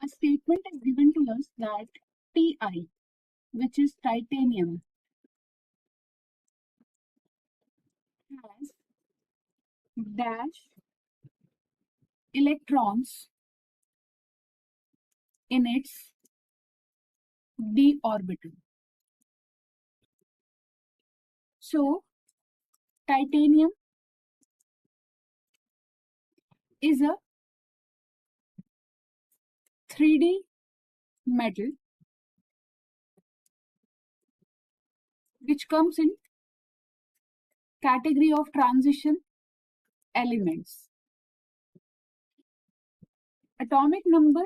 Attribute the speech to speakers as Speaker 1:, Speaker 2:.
Speaker 1: a statement is given to us that Ti, which is titanium, has dash electrons in its d orbital. So, titanium is a 3D metal which comes in category of transition elements. Atomic number